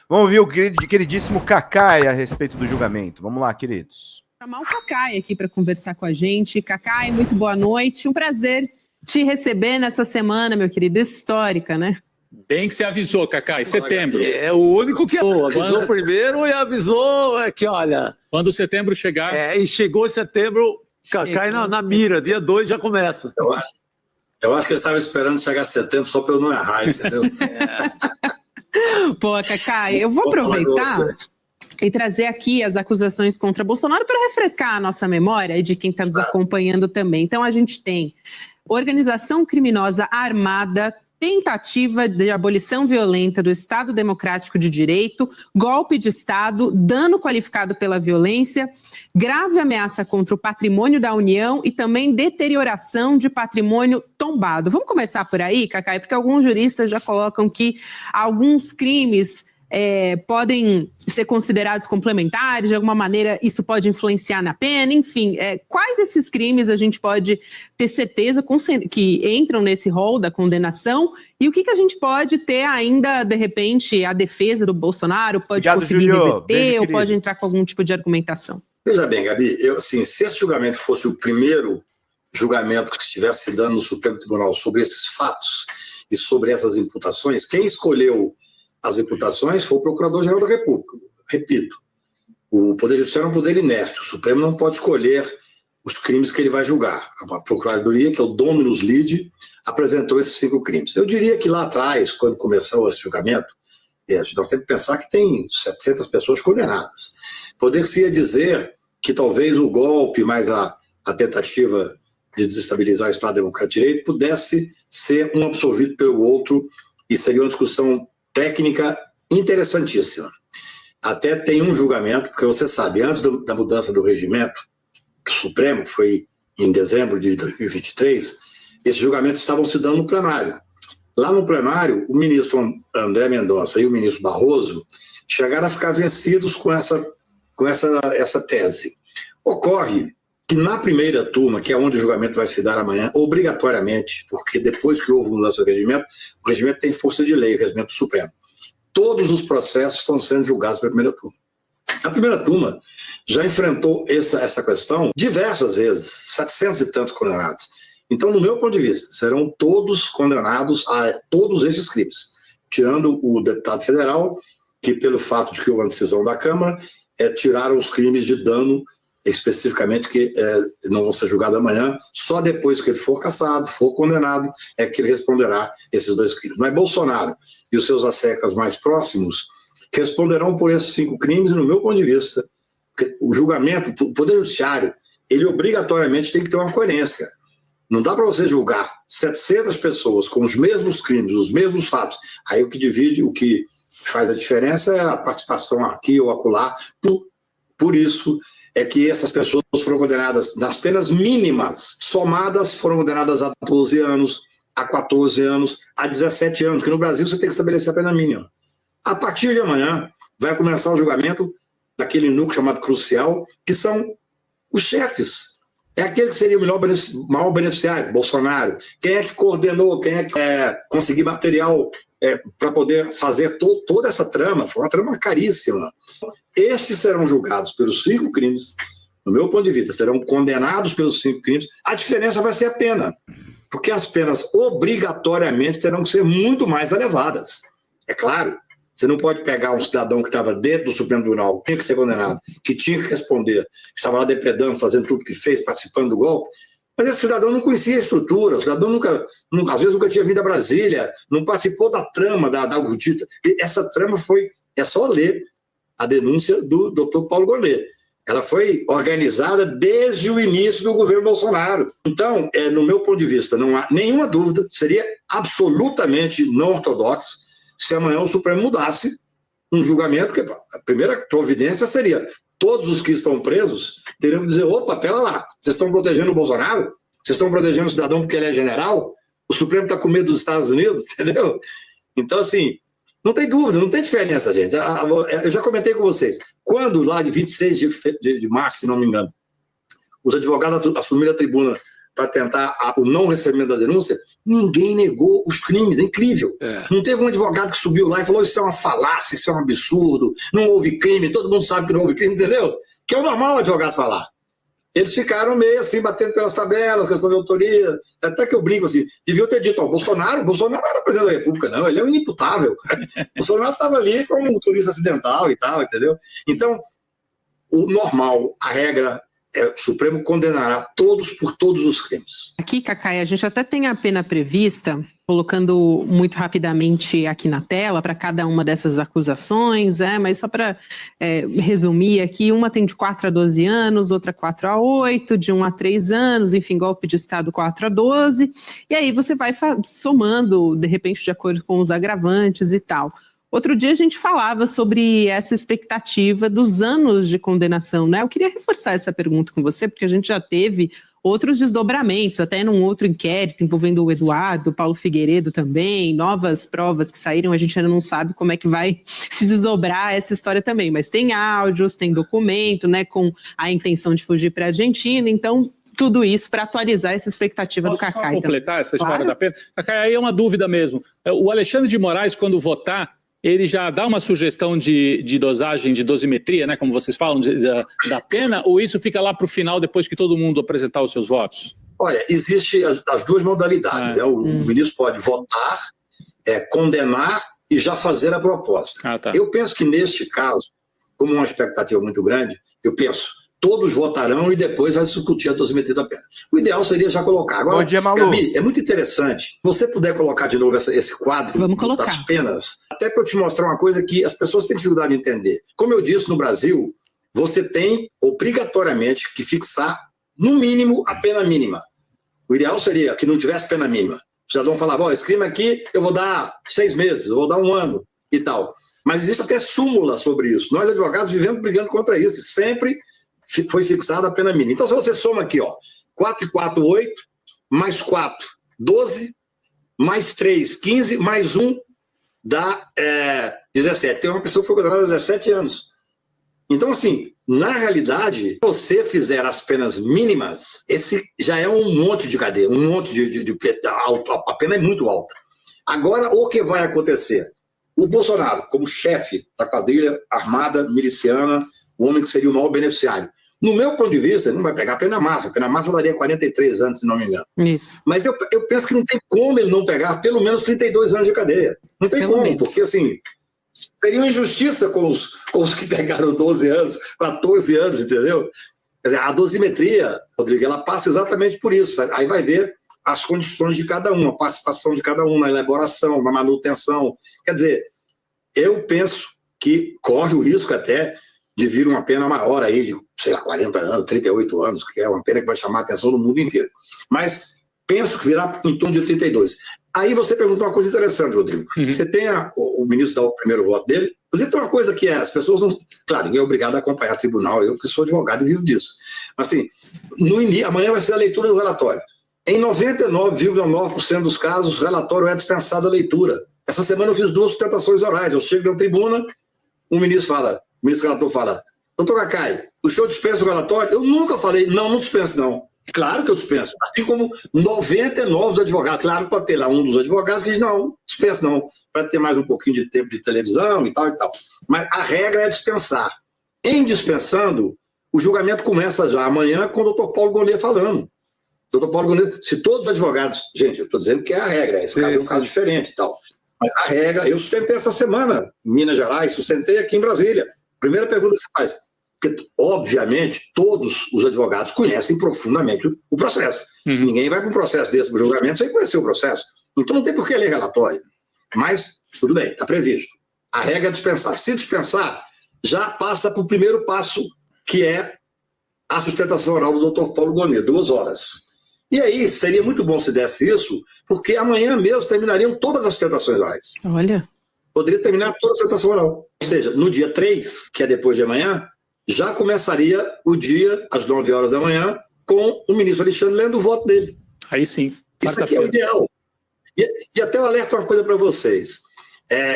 Vamos ouvir o queridíssimo Cacai a respeito do julgamento. Vamos lá, queridos. Vou chamar o Cacai aqui para conversar com a gente. Cacai, muito boa noite. Um prazer te receber nessa semana, meu querido, histórica, né? Bem que você avisou, Cacai, setembro. É o único que avisou primeiro e avisou que, olha... Quando setembro chegar... E chegou setembro, Cacai na mira, dia 2 já começa. Eu acho que eu estava esperando chegar setembro só para eu não errar, entendeu? Pô, Cacai, eu vou aproveitar e trazer aqui as acusações contra Bolsonaro para refrescar a nossa memória e de quem está nos acompanhando também. Então, a gente tem organização criminosa armada, tentativa de abolição violenta do Estado Democrático de Direito, golpe de Estado, dano qualificado pela violência, grave ameaça contra o patrimônio da União e também deterioração de patrimônio tombado. Vamos começar por aí, Cacai, porque alguns juristas já colocam que alguns crimes podem ser considerados complementares, de alguma maneira isso pode influenciar na pena, enfim. Quais esses crimes a gente pode ter certeza que entram nesse rol da condenação e o que a gente pode ter ainda, de repente, a defesa do Bolsonaro pode conseguir reverter ou pode entrar com algum tipo de argumentação? Veja bem, Gabi, se esse julgamento fosse o primeiro julgamento que estivesse dando no Supremo Tribunal sobre esses fatos e sobre essas imputações, quem escolheu as imputações foi o Procurador-Geral da República. Repito, o Poder Judiciário é um poder inerte, o Supremo não pode escolher os crimes que ele vai julgar. A Procuradoria, que é o Dominus Lide, apresentou esses 5 crimes. Eu diria que lá atrás, quando começou esse julgamento, nós temos que pensar que tem 700 pessoas condenadas. Poder-se dizer que talvez o golpe, mais a tentativa de desestabilizar o Estado Democrático de Direito, pudesse ser um absolvido pelo outro, e seria uma discussão técnica interessantíssima. Até tem um julgamento, porque você sabe, antes da mudança do regimento do Supremo, que foi em dezembro de 2023, esses julgamentos estavam se dando no plenário. Lá no plenário, o ministro André Mendonça e o ministro Barroso chegaram a ficar vencidos com essa tese. Ocorre que na primeira turma, que é onde o julgamento vai se dar amanhã, obrigatoriamente, porque depois que houve mudança do regimento, o regimento tem força de lei, o regimento Supremo. Todos os processos estão sendo julgados pela primeira turma. A primeira turma já enfrentou essa questão diversas vezes, 700 e tantos condenados. Então, no meu ponto de vista, serão todos condenados a todos esses crimes, tirando o deputado federal, que pelo fato de que houve uma decisão da Câmara, tiraram os crimes de dano especificamente que não vão ser julgados amanhã, só depois que ele for cassado, for condenado, é que ele responderá esses 2 crimes. Mas Bolsonaro e os seus asseclas mais próximos responderão por esses 5 crimes, e no meu ponto de vista, o julgamento, o Poder Judiciário, ele obrigatoriamente tem que ter uma coerência. Não dá para você julgar 700 pessoas com os mesmos crimes, os mesmos fatos. Aí o que divide, o que faz a diferença é a participação aqui ou acolá. Por isso é que essas pessoas foram condenadas nas penas mínimas, somadas foram condenadas a 12 anos, a 14 anos, a 17 anos, que no Brasil você tem que estabelecer a pena mínima. A partir de amanhã vai começar o julgamento daquele núcleo chamado crucial, que são os chefes. É aquele que seria o maior beneficiário, Bolsonaro. Quem é que coordenou, quem é que conseguiu material para poder fazer toda essa trama? Foi uma trama caríssima. Estes serão julgados pelos 5 crimes, no meu ponto de vista, serão condenados pelos 5 crimes. A diferença vai ser a pena, porque as penas obrigatoriamente terão que ser muito mais elevadas. É claro, você não pode pegar um cidadão que estava dentro do Supremo Tribunal, que tinha que ser condenado, que tinha que responder, que estava lá depredando, fazendo tudo que fez, participando do golpe, mas esse cidadão não conhecia a estrutura, o cidadão às vezes nunca tinha vindo a Brasília, não participou da trama da Gudita. Essa trama é só ler a denúncia do Dr. Paulo Gonet. Ela foi organizada desde o início do governo Bolsonaro. Então, no meu ponto de vista, não há nenhuma dúvida, seria absolutamente não ortodoxo se amanhã o Supremo mudasse um julgamento, que a primeira providência seria todos os que estão presos teriam que dizer, opa, pera lá, vocês estão protegendo o Bolsonaro? Vocês estão protegendo o cidadão porque ele é general? O Supremo está com medo dos Estados Unidos, entendeu? Então, assim, não tem dúvida, não tem diferença, gente. Eu já comentei com vocês. Quando, lá de 26 de março, se não me engano, os advogados assumiram a tribuna para tentar o não recebimento da denúncia, ninguém negou os crimes, é incrível. Não teve um advogado que subiu lá e falou isso é uma falácia, isso é um absurdo, não houve crime, todo mundo sabe que não houve crime, entendeu? Que é o normal o advogado falar. Eles ficaram meio assim, batendo pelas tabelas, questão de autoria, até que eu brinco assim, devia ter dito, Bolsonaro não era presidente da República, não, ele é um inimputável. Bolsonaro estava ali como um turista acidental e tal, entendeu? Então, o normal, a regra, o Supremo condenará todos por todos os crimes. Aqui, Cacai, a gente até tem a pena prevista, colocando muito rapidamente aqui na tela para cada uma dessas acusações, mas só para resumir aqui, uma tem de 4 a 12 anos, outra 4 a 8, de 1 a 3 anos, enfim, golpe de Estado 4 a 12, e aí você vai somando, de repente, de acordo com os agravantes e tal. Outro dia a gente falava sobre essa expectativa dos anos de condenação, né? Eu queria reforçar essa pergunta com você, porque a gente já teve outros desdobramentos, até num outro inquérito envolvendo o Eduardo, o Paulo Figueiredo também, novas provas que saíram, a gente ainda não sabe como é que vai se desdobrar essa história também, mas tem áudios, tem documento, né, com a intenção de fugir para a Argentina, então tudo isso para atualizar essa expectativa do Cacai. Posso só completar essa história Claro. da pena? Cacai, aí é uma dúvida mesmo. O Alexandre de Moraes, quando votar, ele já dá uma sugestão de dosagem, de dosimetria, né, como vocês falam, da pena, ou isso fica lá para o final, depois que todo mundo apresentar os seus votos? Olha, existem as duas modalidades. Né? O ministro pode votar, condenar e já fazer a proposta. Tá. Eu penso que, neste caso, como uma expectativa muito grande, todos votarão e depois vai discutir a dosimetria da pena. O ideal seria já colocar. Agora, Bom dia, Malu. Gabi, é muito interessante. Se você puder colocar de novo esse quadro das penas, até para eu te mostrar uma coisa que as pessoas têm dificuldade de entender. Como eu disse, no Brasil, você tem obrigatoriamente que fixar, no mínimo, a pena mínima. O ideal seria que não tivesse pena mínima. Os cidadãos falavam, esse crime aqui eu vou dar 6 meses, eu vou dar 1 ano e tal. Mas existe até súmula sobre isso. Nós, advogados, vivemos brigando contra isso. E sempre foi fixada a pena mínima. Então, se você soma aqui, 4 e 4, 8, mais 4, 12, mais 3, 15, mais 1, dá 17. Tem uma pessoa que foi condenada a 17 anos. Então, assim, na realidade, se você fizer as penas mínimas, esse já é um monte de cadeia, um monte de alto, a pena é muito alta. Agora, o que vai acontecer? O Bolsonaro, como chefe da quadrilha armada, miliciana, o homem que seria o maior beneficiário, no meu ponto de vista, ele não vai pegar a pena máxima. A pena máxima daria 43 anos, se não me engano. Isso. Mas eu penso que não tem como ele não pegar pelo menos 32 anos de cadeia. Não tem como, porque assim, seria uma injustiça com os que pegaram 12 anos, 14 anos, entendeu? Quer dizer, a dosimetria, Rodrigo, ela passa exatamente por isso. Aí vai ver as condições de cada um, a participação de cada um na elaboração, na manutenção. Quer dizer, eu penso que corre o risco até de vir uma pena maior aí, de, sei lá, 40 anos, 38 anos, que é uma pena que vai chamar a atenção do mundo inteiro. Mas penso que virá em torno de 32. Aí você perguntou uma coisa interessante, Rodrigo. Você tem o ministro dá o primeiro voto dele, inclusive tem uma coisa que as pessoas não... Claro, ninguém é obrigado a acompanhar o tribunal, eu que sou advogado e vivo disso. Mas assim, amanhã vai ser a leitura do relatório. Em 99,9% dos casos, o relatório é dispensado a leitura. Essa semana eu fiz 2 sustentações orais. Eu chego na tribuna, o ministro relator fala, doutor Cacai, o senhor dispensa o relatório? Eu nunca falei, não dispenso não. Claro que eu dispenso. Assim como 99 dos advogados. Claro que pode ter lá um dos advogados que diz, não, dispenso não, para ter mais um pouquinho de tempo de televisão e tal e tal. Mas a regra é dispensar. Em dispensando, o julgamento começa já amanhã com o doutor Paulo Gonet falando. Doutor Paulo Gonet, se todos os advogados... Gente, eu estou dizendo que é a regra, esse caso é um caso diferente e tal. Mas a regra, eu sustentei essa semana em Minas Gerais, sustentei aqui em Brasília. Primeira pergunta que você faz. Porque, obviamente, todos os advogados conhecem profundamente o processo. Ninguém vai para um processo desse para julgamento sem conhecer o processo. Então não tem por que ler relatório. Mas, tudo bem, está previsto. A regra é dispensar. Se dispensar, já passa para o primeiro passo, que é a sustentação oral do doutor Paulo Gonet, 2 horas. E aí, seria muito bom se desse isso, porque amanhã mesmo terminariam todas as sustentações orais. Olha. Poderia terminar toda a sustentação oral. Ou seja, no dia 3, que é depois de amanhã, já começaria o dia, às 9 horas da manhã, com o ministro Alexandre lendo o voto dele. Aí sim. Isso aqui é o ideal. E até eu alerto uma coisa para vocês.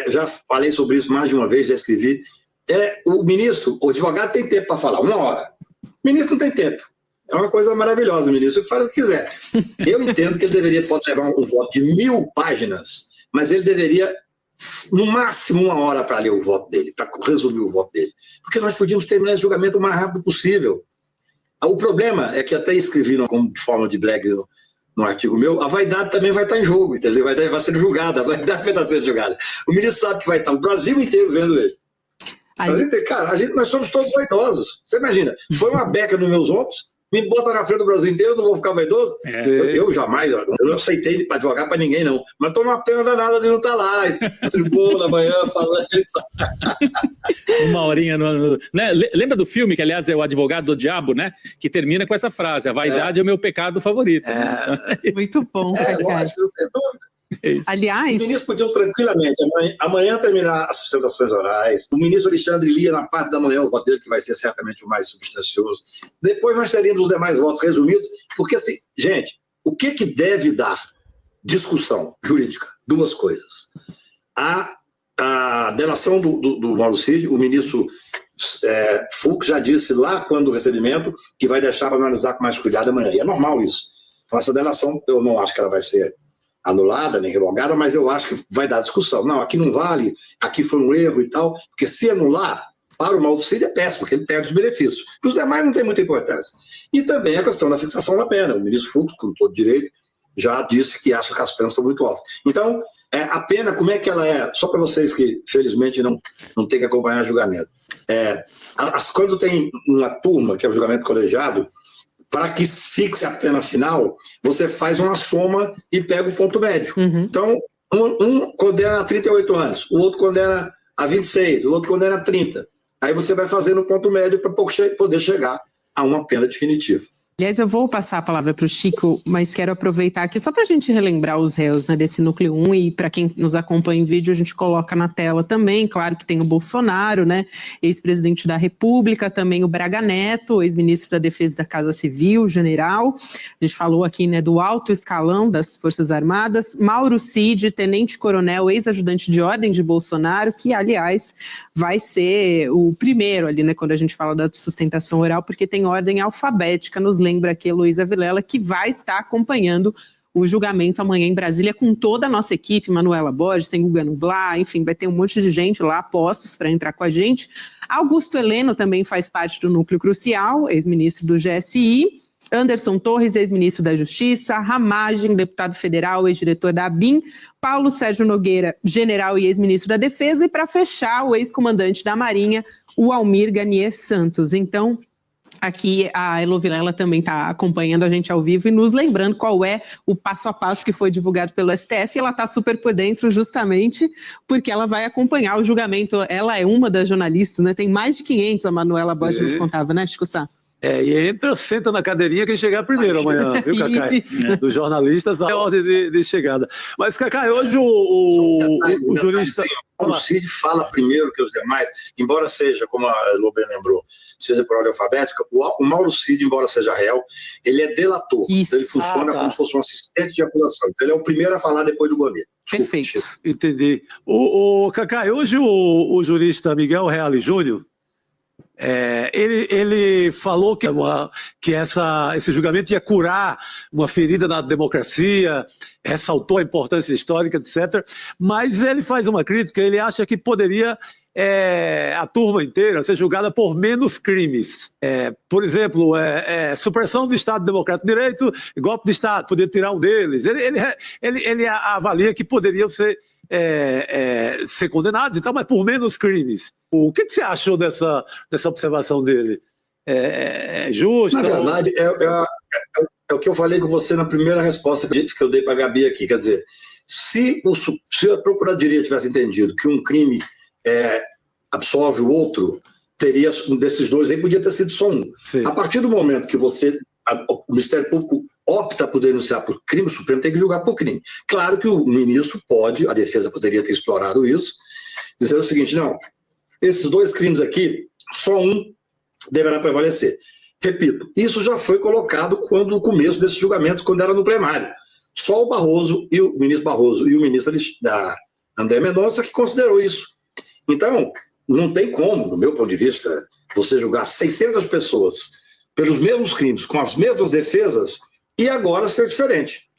Já falei sobre isso mais de uma vez, já escrevi. O ministro, o advogado tem tempo para falar, 1 hora. O ministro não tem tempo. É uma coisa maravilhosa, o ministro faz o que quiser. Eu entendo que ele pode levar um voto de 1000 páginas, mas ele deveria, no máximo, 1 hora para ler o voto dele, para resumir o voto dele. Porque nós podíamos terminar esse julgamento o mais rápido possível. O problema é que até escrevi como forma de black no artigo meu, a vaidade também vai estar em jogo, entendeu? Vai ser julgada, a vaidade vai estar sendo julgada. O ministro sabe que vai estar o Brasil inteiro vendo ele. Cara, nós somos todos vaidosos. Você imagina, põe uma beca nos meus ombros, me bota na frente do Brasil inteiro, eu não vou ficar vaidoso? Eu jamais, eu não aceitei para advogar para ninguém, não. Mas tô numa pena danada de não estar lá, na tribuna, amanhã, falando. Uma horinha. Né? Lembra do filme, que aliás é O Advogado do Diabo, né? Que termina com essa frase: a vaidade é o meu pecado favorito. Muito bom, lógico, não tem dúvida. Aliás, os ministros podiam tranquilamente amanhã terminar as sustentações orais, o ministro Alexandre lia na parte da manhã o voto dele, que vai ser certamente o mais substancioso, depois nós teríamos os demais votos resumidos, porque assim, gente, o que deve dar discussão jurídica? 2 coisas. A delação do Mauro Cid, o ministro Fux já disse lá quando o recebimento que vai deixar para analisar com mais cuidado amanhã, e é normal isso. Então, essa delação, eu não acho que ela vai ser anulada, nem revogada, mas eu acho que vai dar discussão. Não, aqui não vale, aqui foi um erro e tal, porque se anular, para o Mauro Cid é péssimo, porque ele perde os benefícios. Para os demais não tem muita importância. E também a questão da fixação da pena. O ministro Fux, com todo direito, já disse que acha que as penas estão muito altas. Então, a pena, como é que ela é? Só para vocês que, felizmente, não têm que acompanhar o julgamento. Quando tem uma turma, que é o julgamento colegiado, para que fixe a pena final, você faz uma soma e pega o ponto médio. Então, um condena a 38 anos, o outro condena a 26, o outro condena a 30. Aí você vai fazendo o ponto médio para poder chegar a uma pena definitiva. Aliás, eu vou passar a palavra para o Chico, mas quero aproveitar aqui só para a gente relembrar os réus, né, desse núcleo 1, e para quem nos acompanha em vídeo, a gente coloca na tela também. Claro que tem o Bolsonaro, né, ex-presidente da República, também o Braga Neto, ex-ministro da Defesa e da Casa Civil, general. A gente falou aqui, né, do alto escalão das Forças Armadas, Mauro Cid, tenente-coronel, ex-ajudante de ordem de Bolsonaro, que, aliás, vai ser o primeiro ali, né, quando a gente fala da sustentação oral, porque tem ordem alfabética. Nos lembra aqui a Heloísa Vilela, que vai estar acompanhando o julgamento amanhã em Brasília com toda a nossa equipe, Manuela Borges, tem Guga Nublar, enfim, vai ter um monte de gente lá, postos para entrar com a gente. Augusto Heleno também faz parte do núcleo crucial, ex-ministro do GSI, Anderson Torres, ex-ministro da Justiça, Ramagem, deputado federal, ex-diretor da ABIN, Paulo Sérgio Nogueira, general e ex-ministro da Defesa, e para fechar, o ex-comandante da Marinha, o Almir Garnier Santos. Então, aqui a Elo Vilela também está acompanhando a gente ao vivo e nos lembrando qual é o passo a passo que foi divulgado pelo STF. Ela está super por dentro justamente porque ela vai acompanhar o julgamento. Ela é uma das jornalistas, né? Tem mais de 500, a Manuela Borges nos contava, né, Chico Sá? E senta na cadeirinha quem chegar primeiro amanhã, viu, Cacai? Dos jornalistas, a ordem de chegada. Mas, Cacai, hoje o jurista... O Cid fala primeiro que os demais, embora seja, como a Lobel lembrou, seja por ordem alfabética, o Mauro Cid, embora seja réu, ele é delator. Então ele funciona como se fosse um assistente de acusação. Então ele é o primeiro a falar depois do governo. Perfeito. Entendi. Cacai, hoje o jurista Miguel Reale Júnior, ele falou que esse julgamento ia curar uma ferida na democracia, ressaltou a importância histórica, etc. Mas ele faz uma crítica, ele acha que poderia a turma inteira ser julgada por menos crimes. Por exemplo, supressão do Estado Democrático de Direito, golpe de Estado, poderia tirar um deles. Ele avalia que poderiam ser condenados e tal, mas por menos crimes. O que você achou dessa observação dele? É justo? Na verdade, é o que eu falei com você na primeira resposta que eu dei para a Gabi aqui. Quer dizer, se a Procuradoria tivesse entendido que um crime absolve o outro, teria um desses dois aí, podia ter sido só um. Sim. A partir do momento que o Ministério Público opta por denunciar por crime, o Supremo tem que julgar por crime. Claro que o ministro a defesa poderia ter explorado isso, dizendo o seguinte: não, esses dois crimes aqui, só um deverá prevalecer. Repito, isso já foi colocado no começo desses julgamentos, quando era no plenário. Só o ministro Barroso e o ministro André Mendonça que considerou isso. Então, não tem como, no meu ponto de vista, você julgar 600 pessoas pelos mesmos crimes, com as mesmas defesas, e agora ser diferente.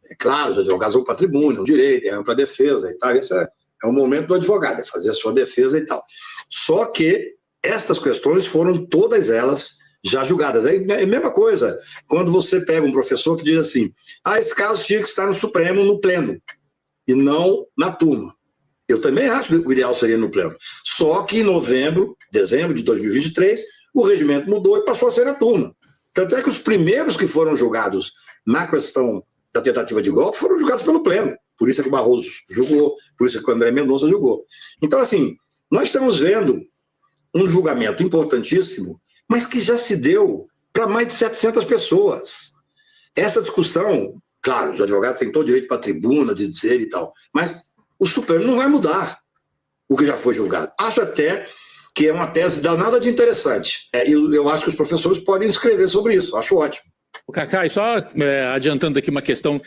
É claro, os advogados vão para a tribuna, o direito, é para a defesa e tal. Esse é o momento do advogado, é fazer a sua defesa e tal. Só que estas questões foram todas elas já julgadas. É a mesma coisa quando você pega um professor que diz assim, esse caso tinha que estar no Supremo, no pleno, e não na turma. Eu também acho que o ideal seria no pleno. Só que em dezembro de 2023, o regimento mudou e passou a ser na turma. Tanto é que os primeiros que foram julgados na questão da tentativa de golpe foram julgados pelo pleno. Por isso é que o Barroso julgou, por isso é que o André Mendonça julgou. Então, assim, nós estamos vendo um julgamento importantíssimo, mas que já se deu para mais de 700 pessoas. Essa discussão, claro, os advogados têm todo o direito para a tribuna de dizer e tal, mas o Supremo não vai mudar o que já foi julgado. Acho até que é uma tese danada de interessante. Eu acho que os professores podem escrever sobre isso, acho ótimo. O Cacá, e só adiantando aqui uma questão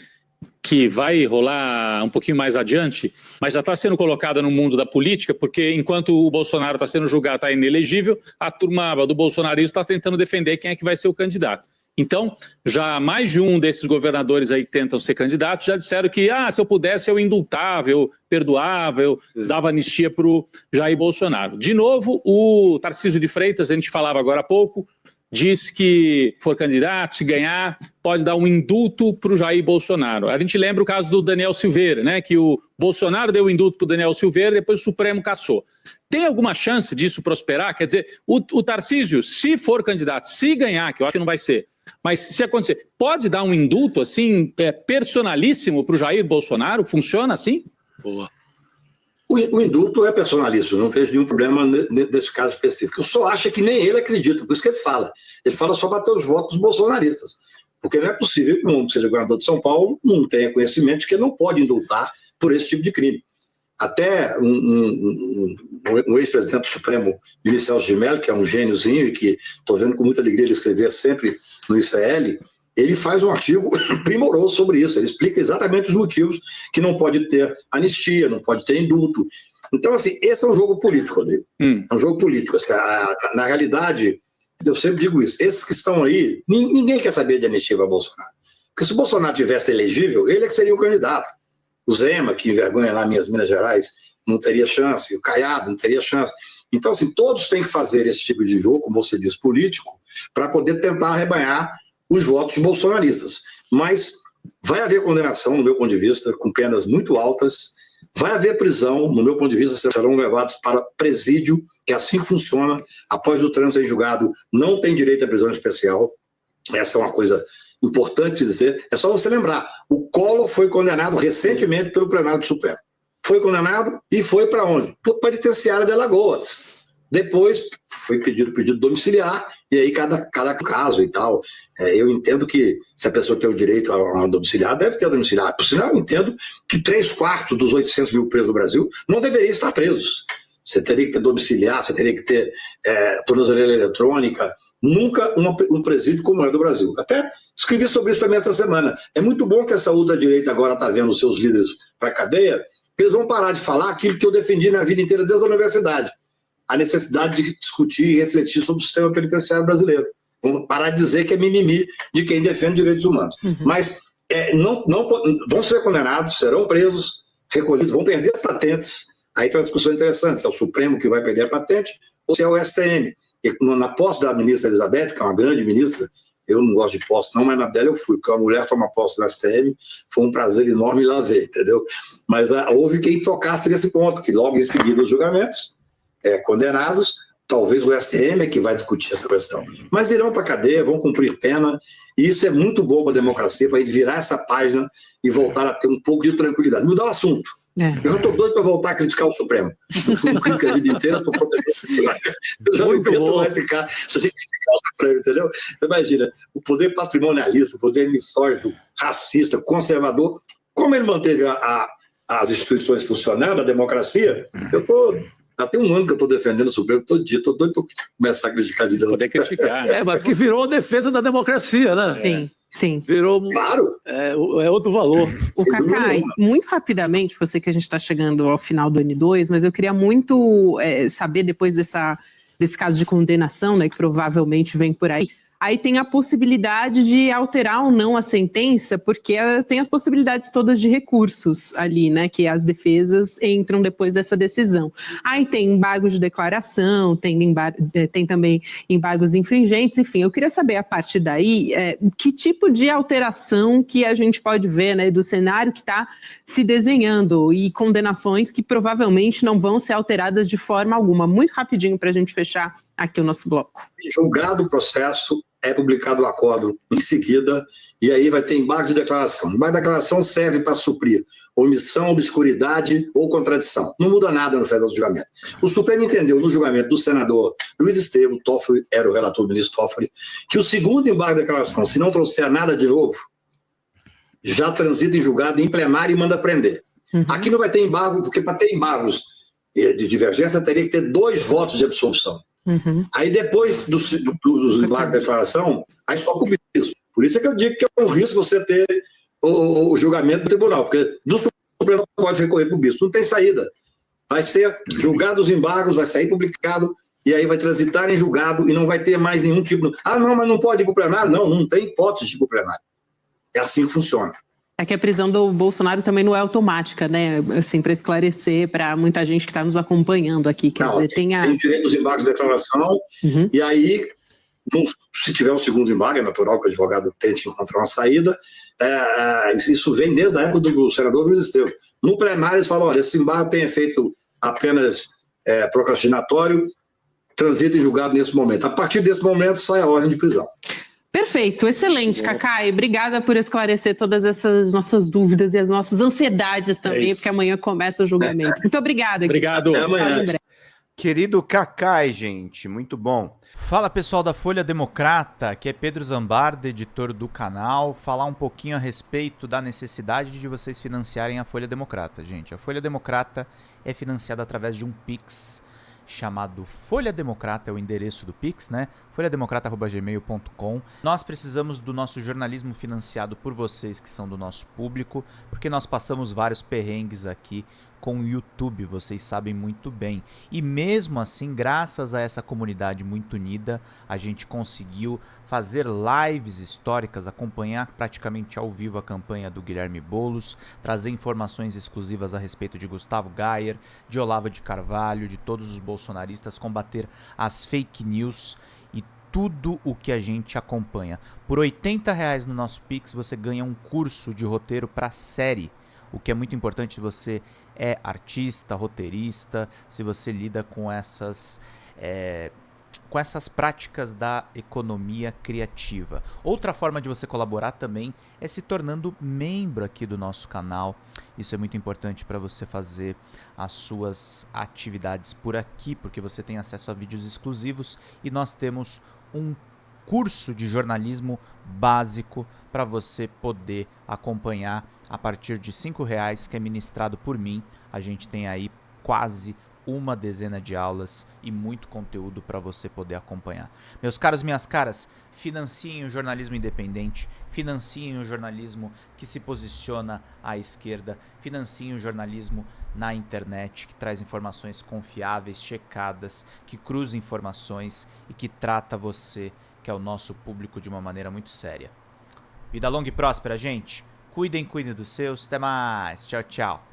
que vai rolar um pouquinho mais adiante, mas já está sendo colocada no mundo da política, porque enquanto o Bolsonaro está sendo julgado, está inelegível, a turma do bolsonarismo está tentando defender quem é que vai ser o candidato. Então, já mais de um desses governadores aí que tentam ser candidatos já disseram que, se eu pudesse, eu indultava, eu perdoava, eu dava anistia para o Jair Bolsonaro. De novo, o Tarcísio de Freitas, a gente falava agora há pouco, diz que for candidato, se ganhar, pode dar um indulto para o Jair Bolsonaro. A gente lembra o caso do Daniel Silveira, né, que o Bolsonaro deu o indulto para o Daniel Silveira e depois o Supremo cassou. Tem alguma chance disso prosperar? Quer dizer, o Tarcísio, se for candidato, se ganhar, que eu acho que não vai ser, mas se acontecer, pode dar um indulto assim, personalíssimo para o Jair Bolsonaro? Funciona assim? Boa. O indulto é personalíssimo, não vejo nenhum problema nesse caso específico. Eu só acho que nem ele acredita, por isso que ele fala. Ele fala só para ter os votos bolsonaristas. Porque não é possível que um homem que seja governador de São Paulo não tenha conhecimento de que ele não pode indultar por esse tipo de crime. Até um ex-presidente do Supremo, Vinicius de Mello, que é um gêniozinho e que estou vendo com muita alegria ele escrever sempre no ICL, ele faz um artigo primoroso sobre isso. Ele explica exatamente os motivos que não pode ter anistia, não pode ter indulto. Então, assim, esse é um jogo político, Rodrigo. É um jogo político. Assim, na realidade, eu sempre digo isso, esses que estão aí, ninguém quer saber de anistia para Bolsonaro. Porque se o Bolsonaro tivesse elegível, ele é que seria o candidato. O Zema, que envergonha lá minhas Minas Gerais, não teria chance. O Caiado não teria chance. Então, assim, todos têm que fazer esse tipo de jogo, como você diz, político, para poder tentar arrebanhar os votos bolsonaristas. Mas vai haver condenação, no meu ponto de vista, com penas muito altas, vai haver prisão, no meu ponto de vista, serão levados para presídio, que é assim que funciona, após o trânsito em julgado, não tem direito à prisão especial. Essa é uma coisa importante dizer. É só você lembrar, o Collor foi condenado recentemente pelo plenário do Supremo. Foi condenado e foi para onde? Para o penitenciário de Alagoas. Depois foi pedido domiciliar, e aí cada caso e tal. Eu entendo que se a pessoa tem o direito a uma domiciliar, deve ter a domiciliar. Por sinal, eu entendo que 3/4 dos 800 mil presos do Brasil não deveriam estar presos. Você teria que ter domiciliar, você teria que ter tornozeleira eletrônica, nunca um presídio como é do Brasil. Até escrevi sobre isso também essa semana. É muito bom que essa ultradireita agora está vendo os seus líderes para a cadeia, porque eles vão parar de falar aquilo que eu defendi minha vida inteira desde a universidade. A necessidade de discutir e refletir sobre o sistema penitenciário brasileiro. Vamos parar de dizer que é mimimi de quem defende direitos humanos. Mas não vão ser condenados, serão presos, recolhidos, vão perder as patentes. Aí tem uma discussão interessante, se é o Supremo que vai perder a patente ou se é o STM. E na posse da ministra Elizabeth, que é uma grande ministra, eu não gosto de posse não, mas na dela eu fui, porque a mulher toma posse do STM, foi um prazer enorme ir lá ver, entendeu? Mas houve quem tocasse nesse ponto, que logo em seguida os julgamentos, condenados, talvez o STM é que vai discutir essa questão. Mas irão para a cadeia, vão cumprir pena, e isso é muito bom para a democracia, para a gente virar essa página e voltar a ter um pouco de tranquilidade. Mudar o assunto. Eu já estou doido para voltar a criticar o Supremo. Eu fui um crítico a vida inteira, estou protegendo. Eu já não aguento mais ficar sem criticar o Supremo, entendeu? Você imagina, o poder patrimonialista, o poder misógino, racista, conservador, como ele manteve as instituições funcionando, a democracia, já tem um ano que eu estou defendendo o Supremo todo dia, estou doido para começar a criticar de novo. Poder criticar. Mas que virou a defesa da democracia, né? Sim. Virou. Claro. É outro valor. O Cacá, muito rapidamente, eu sei que a gente está chegando ao final do N2, mas eu queria muito saber, depois desse caso de condenação, né, que provavelmente vem por aí, aí tem a possibilidade de alterar ou não a sentença, porque tem as possibilidades todas de recursos ali, né, que as defesas entram depois dessa decisão. Aí tem embargo de declaração, tem também embargos infringentes, enfim, eu queria saber a partir daí que tipo de alteração que a gente pode ver, né, do cenário que está se desenhando e condenações que provavelmente não vão ser alteradas de forma alguma. Muito rapidinho para a gente fechar aqui o nosso bloco. Julgado o processo, é publicado o acordo em seguida, e aí vai ter embargo de declaração. O embargo de declaração serve para suprir omissão, obscuridade ou contradição. Não muda nada no federal do julgamento. O Supremo entendeu no julgamento do senador Luiz Estevam, Toffoli, era o relator, o ministro Toffoli, que o segundo embargo de declaração, se não trouxer nada de novo, já transita em julgado em plenário e manda prender. Aqui não vai ter embargo, porque para ter embargos de divergência teria que ter 2 votos de absolução. Aí depois dos embargos de declaração, aí só com isso. Por isso é que eu digo que é um risco você ter o julgamento do tribunal, porque do Supremo pode recorrer para o bispo. Não tem saída. Vai ser julgado os embargos, vai sair publicado, e aí vai transitar em julgado e não vai ter mais nenhum tipo de... não, mas não pode ir para o plenário? Não tem hipótese de ir para o plenário. É assim que funciona. É que a prisão do Bolsonaro também não é automática, né? Assim, para esclarecer para muita gente que está nos acompanhando aqui. Quer dizer, tem direito aos embargos de declaração, e aí, se tiver um segundo embargo, é natural que o advogado tente encontrar uma saída. Isso vem desde a época do senador Luiz Estevam. No plenário, eles falam: olha, esse embargo tem efeito apenas procrastinatório, transita em julgado nesse momento. A partir desse momento, sai a ordem de prisão. Perfeito, excelente, Cacai. Obrigada por esclarecer todas essas nossas dúvidas e as nossas ansiedades também, porque amanhã começa o julgamento. Muito obrigada. Obrigado. Até amanhã. Querido Cacai, gente, muito bom. Fala pessoal da Folha Democrata, aqui é Pedro Zambarda, editor do canal, falar um pouquinho a respeito da necessidade de vocês financiarem a Folha Democrata, gente. A Folha Democrata é financiada através de um Pix chamado Folha Democrata, é o endereço do Pix, né? folhademocrata@gmail.com. Nós precisamos do nosso jornalismo financiado por vocês que são do nosso público, porque nós passamos vários perrengues aqui com o YouTube, vocês sabem muito bem. E mesmo assim, graças a essa comunidade muito unida, a gente conseguiu fazer lives históricas, acompanhar praticamente ao vivo a campanha do Guilherme Boulos, trazer informações exclusivas a respeito de Gustavo Gayer, de Olavo de Carvalho, de todos os bolsonaristas, combater as fake news e tudo o que a gente acompanha. Por R$80 no nosso Pix, você ganha um curso de roteiro para série, o que é muito importante se você é artista, roteirista, se você lida com essas práticas da economia criativa. Outra forma de você colaborar também é se tornando membro aqui do nosso canal. Isso é muito importante para você fazer as suas atividades por aqui, porque você tem acesso a vídeos exclusivos e nós temos um curso de jornalismo básico para você poder acompanhar a partir de R$5, que é ministrado por mim. A gente tem aí quase uma dezena de aulas e muito conteúdo para você poder acompanhar. Meus caros, minhas caras, financiem o jornalismo independente, financiem o jornalismo que se posiciona à esquerda, financiem o jornalismo na internet, que traz informações confiáveis, checadas, que cruza informações e que trata você, que é o nosso público, de uma maneira muito séria. Vida longa e próspera, gente. Cuidem dos seus. Até mais. Tchau, tchau.